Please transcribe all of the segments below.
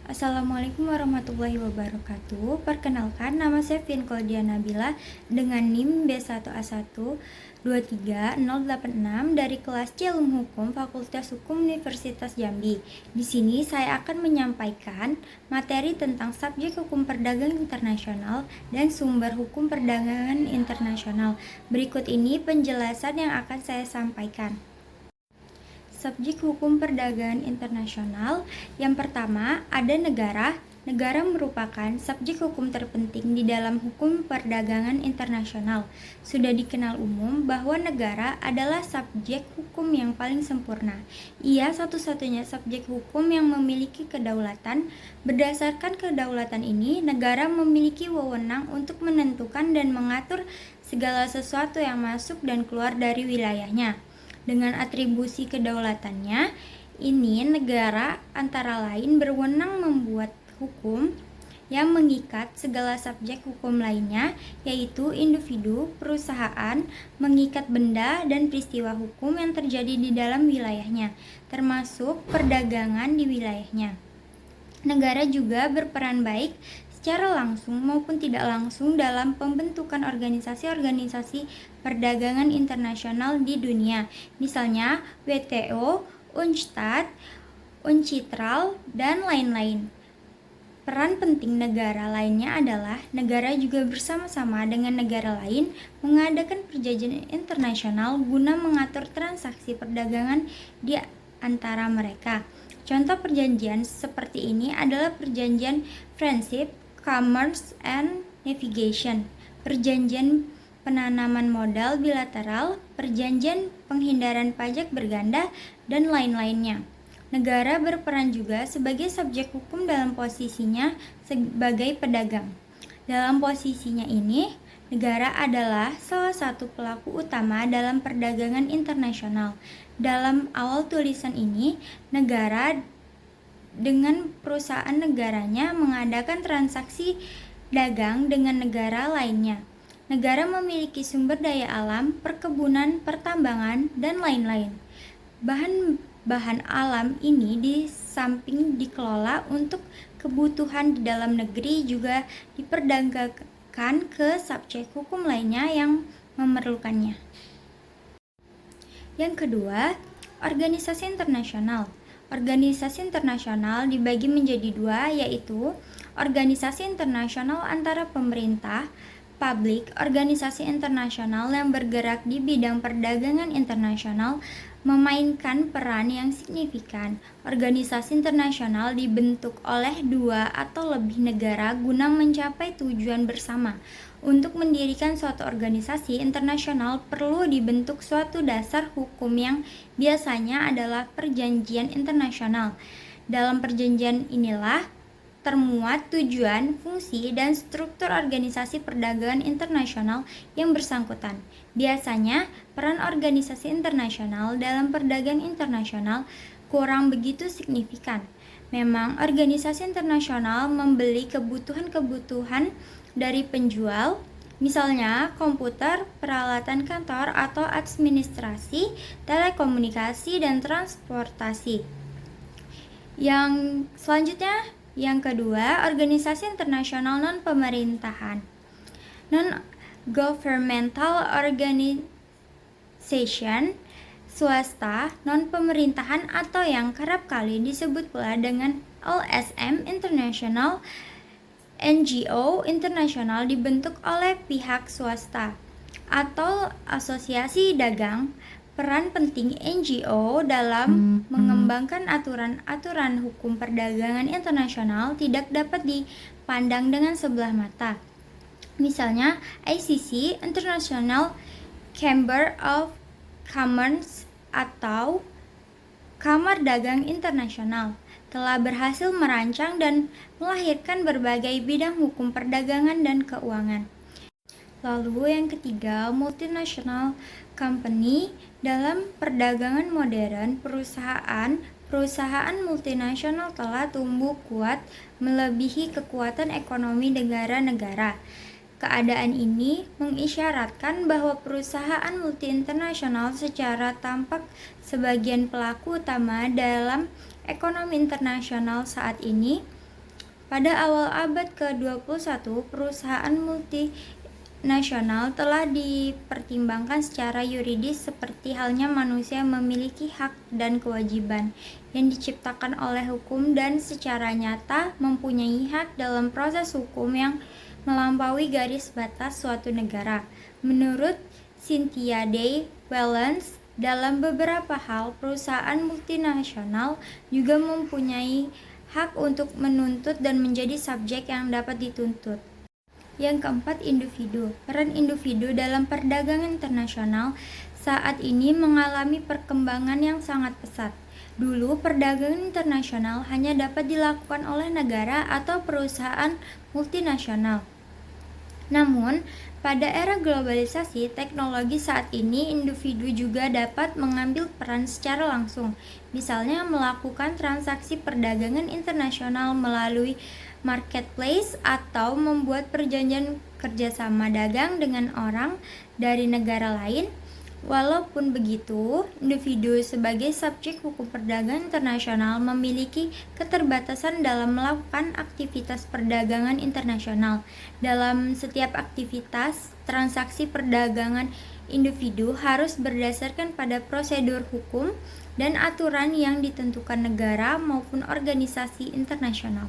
Assalamualaikum warahmatullahi wabarakatuh. Perkenalkan, nama saya Claudia Nabila dengan NIM B11123086 dari kelas C Ilmu Hukum Fakultas Hukum Universitas Jambi. Di sini saya akan menyampaikan materi tentang subjek hukum perdagangan internasional dan sumber hukum perdagangan internasional. Berikut ini penjelasan yang akan saya sampaikan. Subjek hukum perdagangan internasional. Yang pertama, ada negara. Negara merupakan subjek hukum terpenting di dalam hukum perdagangan internasional. Sudah dikenal umum bahwa negara adalah subjek hukum yang paling sempurna. Ia satu-satunya subjek hukum yang memiliki kedaulatan. Berdasarkan kedaulatan ini, negara memiliki wewenang untuk menentukan dan mengatur segala sesuatu yang masuk dan keluar dari wilayahnya. Dengan atribusi kedaulatannya, ini negara antara lain berwenang membuat hukum yang mengikat segala subjek hukum lainnya, yaitu individu, perusahaan, mengikat benda dan peristiwa hukum yang terjadi di dalam wilayahnya, termasuk perdagangan di wilayahnya. Negara juga berperan baik secara langsung maupun tidak langsung dalam pembentukan organisasi-organisasi perdagangan internasional di dunia, misalnya WTO, UNCTAD, UNCITRAL, dan lain-lain. Peran penting negara lainnya adalah negara juga bersama-sama dengan negara lain mengadakan perjanjian internasional guna mengatur transaksi perdagangan di antara mereka. Contoh perjanjian seperti ini adalah perjanjian Friendship, Commerce and Navigation, perjanjian penanaman modal bilateral, perjanjian penghindaran pajak berganda, dan lain-lainnya. Negara berperan juga sebagai subjek hukum dalam posisinya sebagai pedagang. Dalam posisinya ini, negara adalah salah satu pelaku utama dalam perdagangan internasional. Dalam awal tulisan ini, negara dengan perusahaan negaranya mengadakan transaksi dagang dengan negara lainnya. Negara memiliki sumber daya alam, perkebunan, pertambangan, dan lain-lain. Bahan alam ini di samping dikelola untuk kebutuhan di dalam negeri juga diperdagangkan ke subjek hukum lainnya yang memerlukannya. Yang kedua, organisasi internasional. Organisasi internasional dibagi menjadi dua, yaitu organisasi internasional antara pemerintah, publik. Organisasi internasional yang bergerak di bidang perdagangan internasional memainkan peran yang signifikan. Organisasi internasional dibentuk oleh dua atau lebih negara guna mencapai tujuan bersama. Untuk mendirikan suatu organisasi internasional perlu dibentuk suatu dasar hukum yang biasanya adalah perjanjian internasional. Dalam perjanjian inilah termuat tujuan, fungsi, dan struktur organisasi perdagangan internasional yang bersangkutan. Biasanya, peran organisasi internasional dalam perdagangan internasional kurang begitu signifikan. Memang, organisasi internasional membeli kebutuhan-kebutuhan dari penjual, misalnya komputer, peralatan kantor, atau administrasi, telekomunikasi, dan transportasi. Yang selanjutnya, yang kedua, organisasi internasional non-pemerintahan. Non-governmental organization, swasta, non-pemerintahan atau yang kerap kali disebut pula dengan LSM International, NGO internasional dibentuk oleh pihak swasta atau asosiasi dagang. Peran penting NGO dalam mengembangkan aturan-aturan hukum perdagangan internasional tidak dapat dipandang dengan sebelah mata. Misalnya, ICC, International Chamber of Commerce atau Kamar Dagang Internasional, telah berhasil merancang dan melahirkan berbagai bidang hukum perdagangan dan keuangan. Lalu yang ketiga, multinational company. Dalam perdagangan modern, perusahaan multinasional telah tumbuh kuat melebihi kekuatan ekonomi negara-negara. Keadaan ini mengisyaratkan bahwa perusahaan multinasional secara tampak sebagian pelaku utama dalam ekonomi internasional saat ini. Pada awal abad ke-21, perusahaan multinasional telah dipertimbangkan secara yuridis seperti halnya manusia memiliki hak dan kewajiban yang diciptakan oleh hukum dan secara nyata mempunyai hak dalam proses hukum yang melampaui garis batas suatu negara. Menurut Cynthia Day Wellens, dalam beberapa hal, perusahaan multinasional juga mempunyai hak untuk menuntut dan menjadi subjek yang dapat dituntut. Yang keempat, individu. Peran individu dalam perdagangan internasional saat ini mengalami perkembangan yang sangat pesat. Dulu, perdagangan internasional hanya dapat dilakukan oleh negara atau perusahaan multinasional. Namun, pada era globalisasi teknologi saat ini, individu juga dapat mengambil peran secara langsung, misalnya melakukan transaksi perdagangan internasional melalui marketplace atau membuat perjanjian kerjasama dagang dengan orang dari negara lain. Walaupun begitu, individu sebagai subjek hukum perdagangan internasional memiliki keterbatasan dalam melakukan aktivitas perdagangan internasional. Dalam setiap aktivitas transaksi perdagangan, individu harus berdasarkan pada prosedur hukum dan aturan yang ditentukan negara maupun organisasi internasional.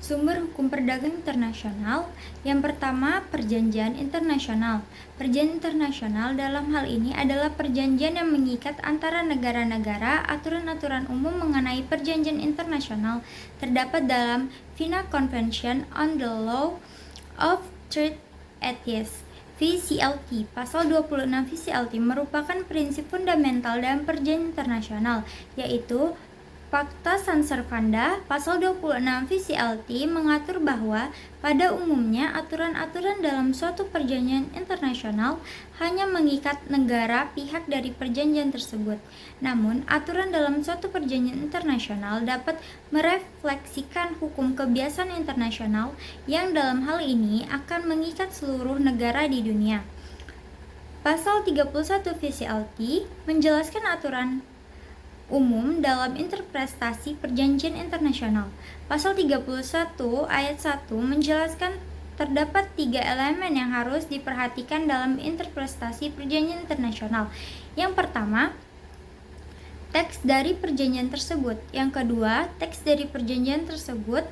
Sumber hukum perdagangan internasional. Yang pertama, perjanjian internasional. Perjanjian internasional dalam hal ini adalah perjanjian yang mengikat antara negara-negara. Aturan-aturan umum mengenai perjanjian internasional terdapat dalam Vienna Convention on the Law of Trade Ethics VCLT. Pasal 26 VCLT merupakan prinsip fundamental dalam perjanjian internasional, yaitu Pacta Sunt Servanda. Pasal 26 VCLT mengatur bahwa pada umumnya aturan-aturan dalam suatu perjanjian internasional hanya mengikat negara pihak dari perjanjian tersebut. Namun, aturan dalam suatu perjanjian internasional dapat merefleksikan hukum kebiasaan internasional yang dalam hal ini akan mengikat seluruh negara di dunia. Pasal 31 VCLT menjelaskan aturan umum dalam interpretasi perjanjian internasional. Pasal 31 ayat 1 menjelaskan terdapat 3 elemen yang harus diperhatikan dalam interpretasi perjanjian internasional. Yang pertama, teks dari perjanjian tersebut. Yang kedua, teks dari perjanjian tersebut.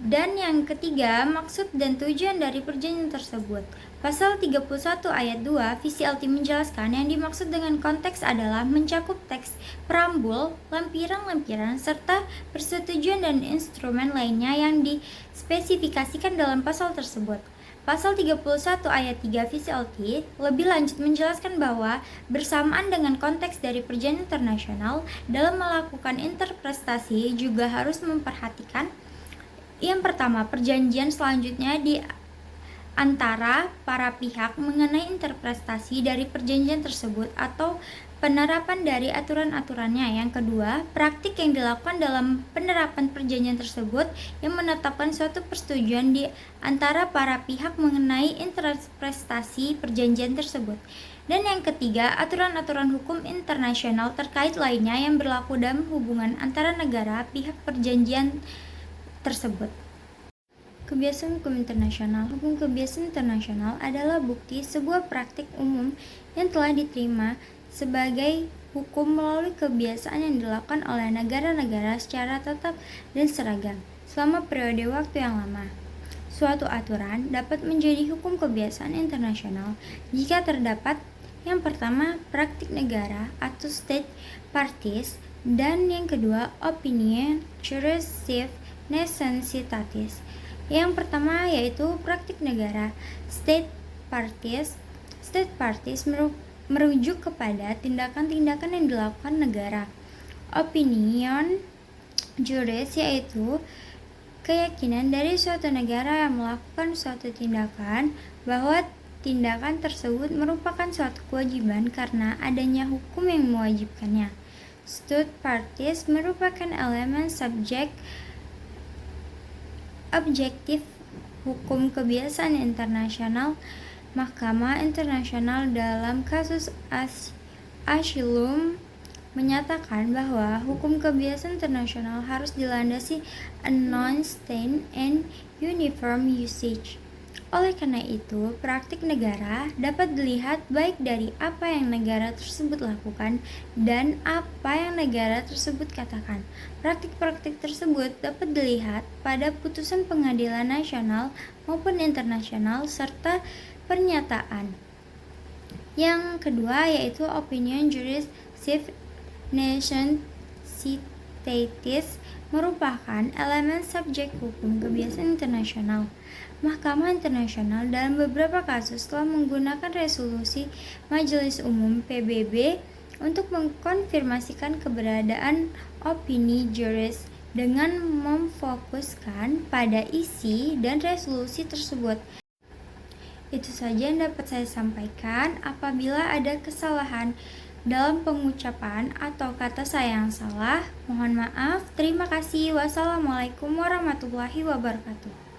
Dan yang ketiga, maksud dan tujuan dari perjanjian tersebut. Pasal 31 ayat 2 VCLT menjelaskan yang dimaksud dengan konteks adalah mencakup teks, preambul, lampiran-lampiran, serta persetujuan dan instrumen lainnya yang dispesifikasikan dalam pasal tersebut. Pasal 31 ayat 3 VCLT lebih lanjut menjelaskan bahwa bersamaan dengan konteks dari perjanjian internasional, dalam melakukan interpretasi juga harus memperhatikan yang pertama, perjanjian selanjutnya di antara para pihak mengenai interpretasi dari perjanjian tersebut atau penerapan dari aturan-aturannya. Yang kedua, praktik yang dilakukan dalam penerapan perjanjian tersebut yang menetapkan suatu persetujuan di antara para pihak mengenai interpretasi perjanjian tersebut. Dan yang ketiga, aturan-aturan hukum internasional terkait lainnya yang berlaku dalam hubungan antara negara pihak perjanjian tersebut. Kebiasaan hukum internasional. Hukum kebiasaan internasional adalah bukti sebuah praktik umum yang telah diterima sebagai hukum melalui kebiasaan yang dilakukan oleh negara-negara secara tetap dan seragam selama periode waktu yang lama. Suatu aturan dapat menjadi hukum kebiasaan internasional jika terdapat yang pertama, praktik negara atau state parties, dan yang kedua, opinion jurisdiction necessitatis. Yang pertama yaitu praktik negara. State parties merujuk kepada tindakan-tindakan yang dilakukan negara. Opinion juris yaitu keyakinan dari suatu negara yang melakukan suatu tindakan bahwa tindakan tersebut merupakan suatu kewajiban karena adanya hukum yang mewajibkannya. State parties merupakan elemen subjek objektif hukum kebiasaan internasional. Mahkamah Internasional dalam kasus asylum menyatakan bahwa hukum kebiasaan internasional harus dilandasi a non-standard and uniform usage. Oleh karena itu, praktik negara dapat dilihat baik dari apa yang negara tersebut lakukan dan apa yang negara tersebut katakan. Praktik-praktik tersebut dapat dilihat pada putusan pengadilan nasional maupun internasional serta pernyataan. Yang kedua yaitu opinion juris civ nation citatis merupakan elemen subjek hukum kebiasaan internasional. Mahkamah Internasional dalam beberapa kasus telah menggunakan resolusi Majelis Umum PBB untuk mengkonfirmasikan keberadaan opini juris dengan memfokuskan pada isi dan resolusi tersebut. Itu saja yang dapat saya sampaikan. Apabila ada kesalahan dalam pengucapan atau kata saya yang salah, mohon maaf. Terima kasih. Wassalamualaikum warahmatullahi wabarakatuh.